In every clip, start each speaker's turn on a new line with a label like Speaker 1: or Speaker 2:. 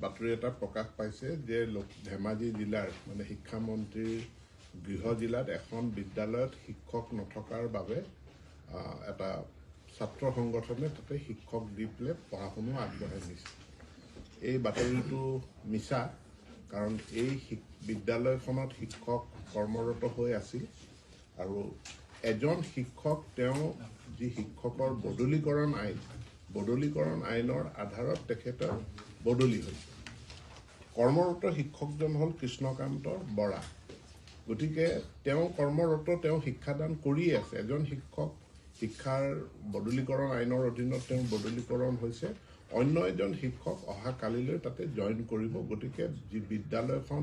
Speaker 1: বাতৰি এটা প্ৰকাশ পাইছে যে ধেমাজি জিলাৰ মানে শিক্ষামন্ত্ৰীৰ গৃহ জিলাত এখন বিদ্যালয়ত শিক্ষক নথকাৰ বাবে এটা ছাত্ৰ সংগঠনে তাতে শিক্ষক দি পেলাই পঢ়া শুনা আগবঢ়াই নিছে। এই বাতৰিটো মিছা, কাৰণ এই বিদ্যালয়খনত শিক্ষক কৰ্মৰত হৈ আছিল আৰু এজন শিক্ষক তেওঁ যি শিক্ষকৰ বদলীকৰণ আইনৰ আধাৰত তেখেতৰ বদলি হৈছে। কৰ্মৰত শিক্ষকজন হ'ল কৃষ্ণকান্ত বৰা। গতিকে তেওঁ কৰ্মৰত, তেওঁ শিক্ষাদান কৰিয়ে আছে। এজন শিক্ষক শিক্ষাৰ বদলীকৰণ আইনৰ অধীনত তেওঁ বদলীকৰণ হৈছে। অন্য এজন শিক্ষক অহা কালিলৈ তাতে জইন কৰিব। গতিকে যি বিদ্যালয়খন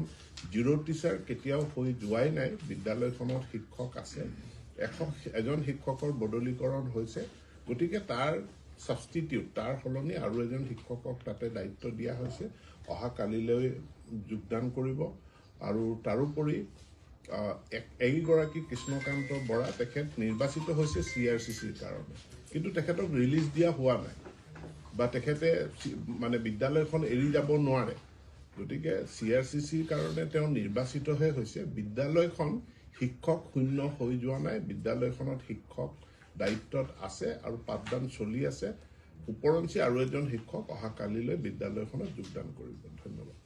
Speaker 1: জিৰ' টিচাৰ কেতিয়াও হৈ যোৱাই নাই, বিদ্যালয়খনত শিক্ষক আছে। এজন শিক্ষকৰ বদলীকৰণ হৈছে। গতিকে তাৰ ছাবষ্টিটিউট, তাৰ সলনি আৰু এজন শিক্ষকক তাতে দায়িত্ব দিয়া হৈছে, অহা কালিলৈ যোগদান কৰিব। আৰু তাৰোপৰি এইগৰাকী কৃষ্ণকান্ত বৰা তেখেত নিৰ্বাচিত হৈছে CRCCৰ কাৰণে, কিন্তু তেখেতক ৰিলিজ দিয়া হোৱা নাই বা তেখেতে মানে বিদ্যালয়খন এৰি যাব নোৱাৰে। গতিকে CRCCৰ কাৰণে তেওঁ নিৰ্বাচিতহে হৈছে। বিদ্যালয়খন শিক্ষক শূন্য হৈ যোৱা নাই। বিদ্যালয়খনত শিক্ষক দায়িত্বত আছে আৰু পাঠদান চলি আছে। উপৰঞ্চি আৰু এজন শিক্ষক অহা কালিলৈ বিদ্যালয়খনত যোগদান কৰিব। ধন্যবাদ।